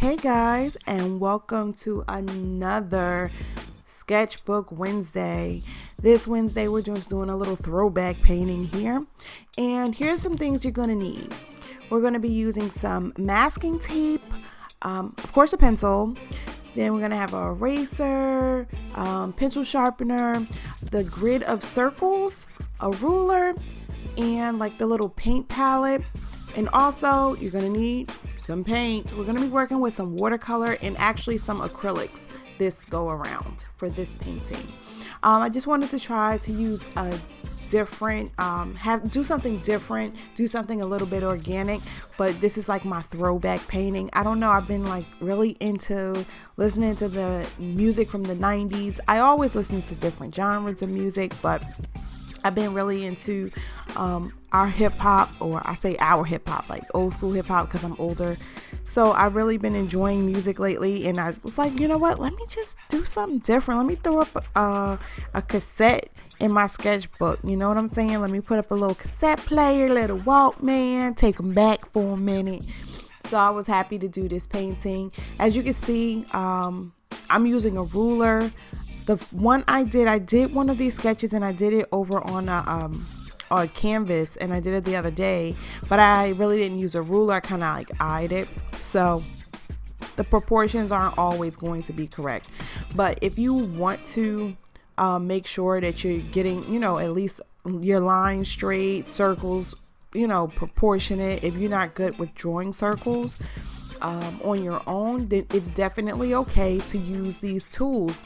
Hey guys, and welcome to another Sketchbook Wednesday. This Wednesday, we're just doing a little throwback painting here. And here's some things you're going to need. We're going to be using some masking tape, of course, a pencil. Then we're going to have an eraser, pencil sharpener, the grid of circles, a ruler, and like the little paint palette. And also, you're going to need some paint. We're going to be working with some watercolor and actually some acrylics this go around for this painting. I just wanted to try to use a different, do something different, do something a little bit organic, but this is like my throwback painting. I don't know, I've been like really into listening to the music from the 90s. I always listen to different genres of music, but I've been really into our hip hop, or I say our hip hop, like old school hip hop, because I'm older. So I've really been enjoying music lately, and I was like, you know what? Let me just do something different. Let me throw up a cassette in my sketchbook. You know what I'm saying? Let me put up a little cassette player, little walkman, take them back for a minute. So I was happy to do this painting. As you can see, I'm using a ruler. The one I did one of these sketches, and I did it over on a canvas, and I did it the other day, but I really didn't use a ruler. I kind of like eyed it, so the proportions aren't always going to be correct. But if you want to make sure that you're getting, at least your lines straight, circles, proportionate. If you're not good with drawing circles on your own, then it's definitely okay to use these tools.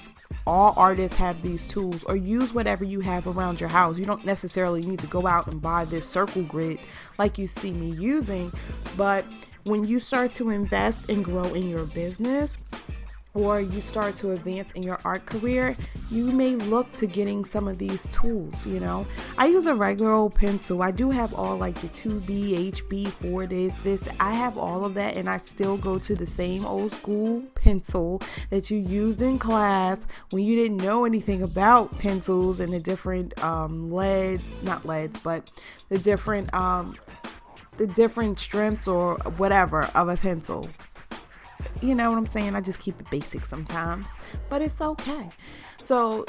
All artists have these tools, or use whatever you have around your house. You don't necessarily need to go out and buy this circle grid like you see me using, but when you start to invest and grow in your business, or you start to advance in your art career, you may look to getting some of these tools. I use a regular old pencil. I do have all like the 2B, HB, 4 this. I have all of that, and I still go to the same old school pencil that you used in class when you didn't know anything about pencils and the different the different strengths or whatever of a pencil. You know what I'm saying? I just keep it basic sometimes, but it's okay. So,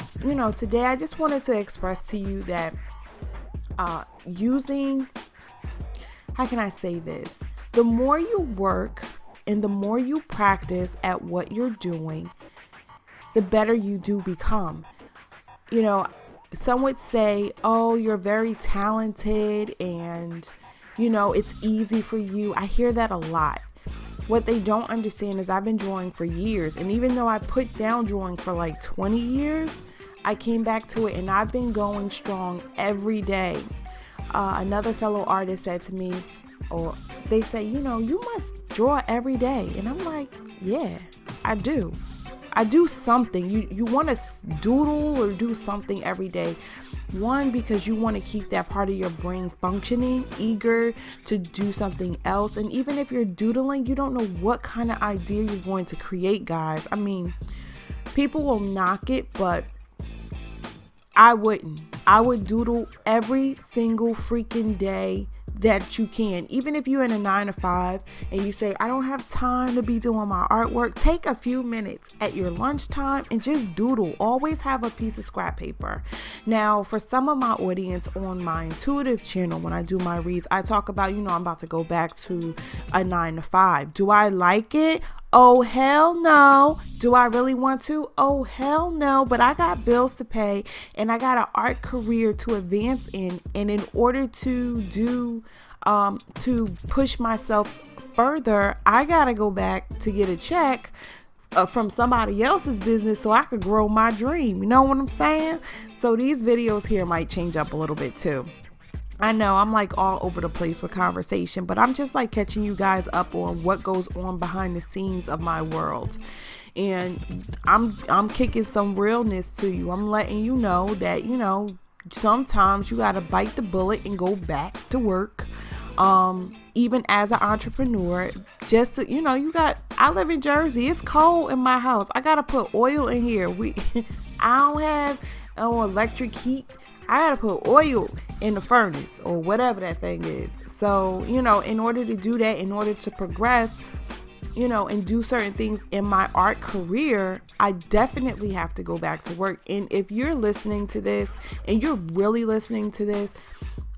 today I just wanted to express to you that using, how can I say this? The more you work and the more you practice at what you're doing, the better you do become. Some would say, oh, you're very talented and, it's easy for you. I hear that a lot. What they don't understand is I've been drawing for years, and even though I put down drawing for like 20 years, I came back to it, and I've been going strong every day. Another fellow artist said to me, or they say, you must draw every day. And I'm like, yeah, I do. I do something. You want to doodle or do something every day. One, because you want to keep that part of your brain functioning, eager to do something else. And even if you're doodling, you don't know what kind of idea you're going to create, guys. I mean, people will knock it, but I wouldn't. I would doodle every single freaking day that you can. Even if you're in a 9-to-5 and you say, I don't have time to be doing my artwork, take a few minutes at your lunchtime and just doodle. Always have a piece of scrap paper. Now, for some of my audience on my intuitive channel, when I do my reads, I talk about, I'm about to go back to a 9-to-5. Do I like it? Oh, hell no. Do I really want to? Oh, hell no. But I got bills to pay, and I got an art career to advance in. And in order to push myself further, I got to go back to get a check from somebody else's business so I could grow my dream. You know what I'm saying? So these videos here might change up a little bit too. I know I'm like all over the place with conversation, but I'm just like catching you guys up on what goes on behind the scenes of my world. And I'm kicking some realness to you. I'm letting you know that, sometimes you got to bite the bullet and go back to work. Even as an entrepreneur, just to, I live in Jersey. It's cold in my house. I got to put oil in here. I don't have electric heat. I gotta put oil in the furnace or whatever that thing is. So, in order to do that, in order to progress, and do certain things in my art career, I definitely have to go back to work. And if you're listening to this and you're really listening to this,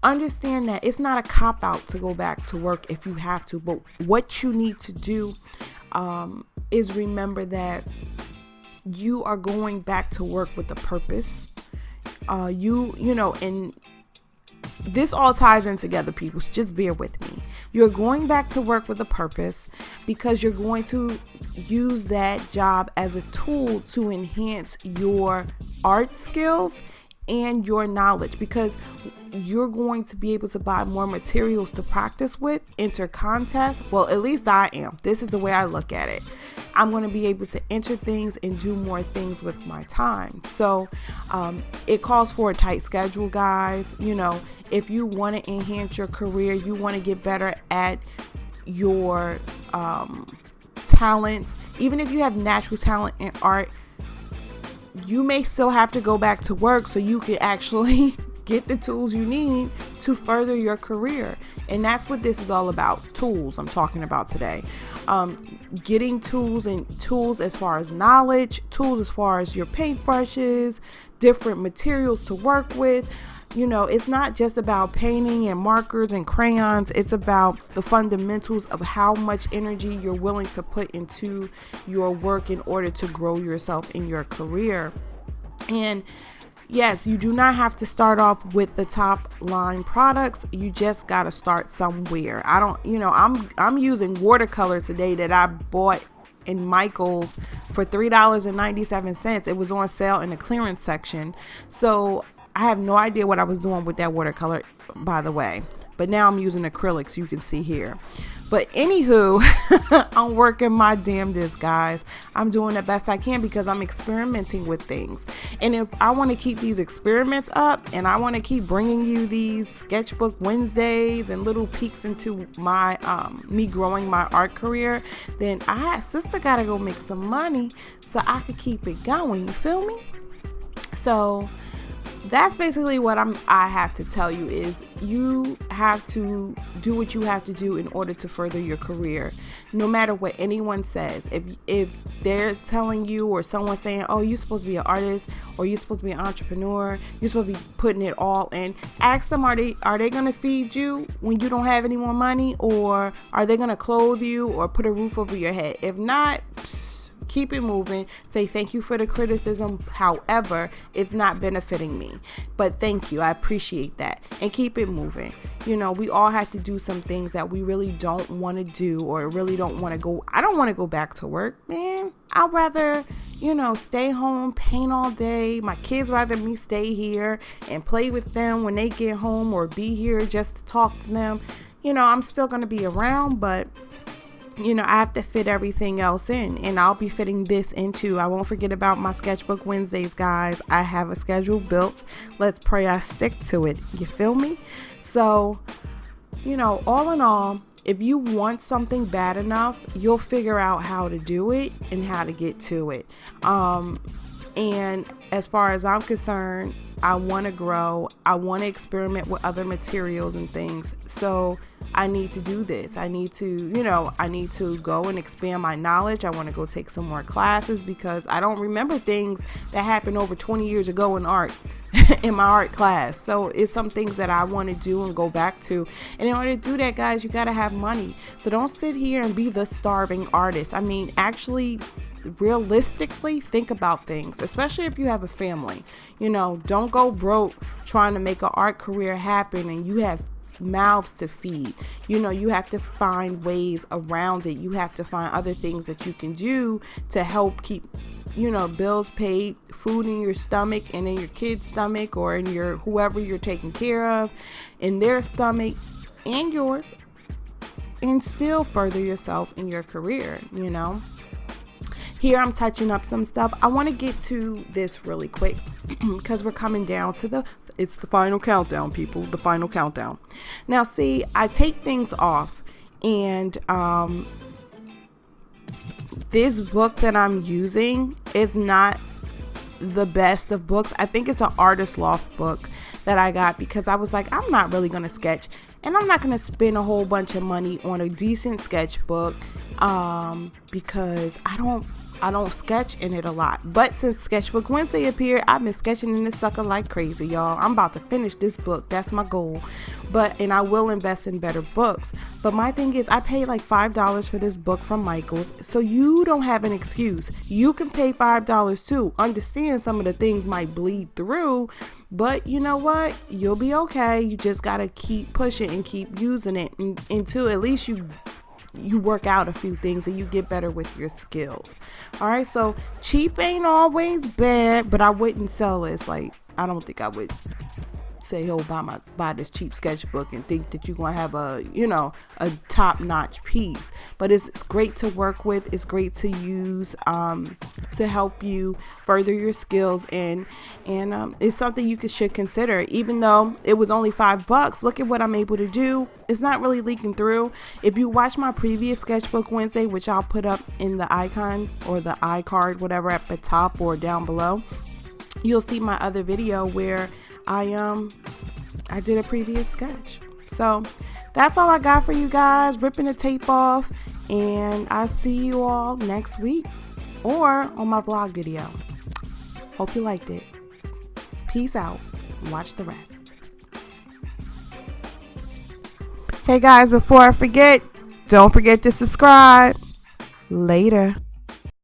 understand that it's not a cop out to go back to work if you have to. But what you need to do is remember that you are going back to work with a purpose. And this all ties in together, people. So just bear with me. You're going back to work with a purpose because you're going to use that job as a tool to enhance your art skills and your knowledge, because you're going to be able to buy more materials to practice with, enter contests. Well, at least I am. This is the way I look at it. I'm going to be able to enter things and do more things with my time. So it calls for a tight schedule, guys. If you want to enhance your career, you want to get better at your talents, even if you have natural talent in art, you may still have to go back to work so you can actually get the tools you need to further your career. And that's what this is all about. Tools I'm talking about today. Getting tools as far as knowledge, tools as far as your paintbrushes, different materials to work with. It's not just about painting and markers and crayons. It's about the fundamentals of how much energy you're willing to put into your work in order to grow yourself in your career. And yes, you do not have to start off with the top line products. You just got to start somewhere. I'm using watercolor today that I bought in Michael's for $3.97. It was on sale in the clearance section. So I have no idea what I was doing with that watercolor, by the way. But now I'm using acrylics, you can see here. But anywho, I'm working my damnedest, guys. I'm doing the best I can because I'm experimenting with things. And if I want to keep these experiments up and I want to keep bringing you these Sketchbook Wednesdays and little peeks into my me growing my art career, then sister got to go make some money so I could keep it going. You feel me? So that's basically what I have to tell you is you have to do what you have to do in order to further your career, no matter what anyone says. If they're telling you or someone saying, oh, you're supposed to be an artist or you're supposed to be an entrepreneur, you're supposed to be putting it all in, ask them, are they going to feed you when you don't have any more money, or are they going to clothe you or put a roof over your head? If not, keep it moving. Say thank you for the criticism. However, it's not benefiting me. But thank you. I appreciate that. And keep it moving. We all have to do some things that we really don't want to do or really don't want to go. I don't want to go back to work, man. I'd rather, stay home, paint all day. My kids rather me stay here and play with them when they get home or be here just to talk to them. I'm still going to be around, but I have to fit everything else in, and I'll be fitting this into. I won't forget about my Sketchbook Wednesdays, guys. I have a schedule built. Let's pray I stick to it. You feel me? So, all in all, if you want something bad enough, you'll figure out how to do it and how to get to it. And as far as I'm concerned, I want to grow. I want to experiment with other materials and things. So I need to do this. I need to go and expand my knowledge. I want to go take some more classes because I don't remember things that happened over 20 years ago in art, in my art class. So it's some things that I want to do and go back to. And in order to do that, guys, you got to have money. So don't sit here and be the starving artist. I mean, actually, realistically think about things, especially if you have a family. Don't go broke trying to make an art career happen and you have mouths to feed. You have to find ways around it. You have to find other things that you can do to help keep bills paid, food in your stomach and in your kid's stomach, or in your whoever you're taking care of, in their stomach and yours, and still further yourself in your career. Here I'm touching up some stuff. I want to get to this really quick because we're coming down to it's the final countdown, people, the final countdown. Now, see, I take things off, and this book that I'm using is not the best of books. I think it's an Artist Loft book that I got because I was like, I'm not really going to sketch, and I'm not going to spend a whole bunch of money on a decent sketchbook because I don't sketch in it a lot. But since Sketchbook Wednesday appeared, I've been sketching in this sucker like crazy, y'all. I'm about to finish this book. That's my goal. And I will invest in better books. But my thing is, I paid like $5 for this book from Michaels. So you don't have an excuse. You can pay $5 too. Understand some of the things might bleed through, but you know what? You'll be okay. You just got to keep pushing and keep using it until at least you work out a few things and you get better with your skills. All right, so cheap ain't always bad, but I wouldn't sell this. Like, I don't think I would say, oh, buy this cheap sketchbook and think that you're gonna have a top-notch piece. But it's great to work with. It's great to use to help you further your skills, and it's something you should consider. Even though it was only $5, look at what I'm able to do. It's not really leaking through. If you watch my previous Sketchbook Wednesday, which I'll put up in the icon or the iCard, whatever, at the top or down below, you'll see my other video where I did a previous sketch. So that's all I got for you guys, ripping the tape off, and I'll see you all next week or on my vlog video. Hope you liked it. Peace out. Watch the rest. Hey guys, before I forget, don't forget to subscribe. Later.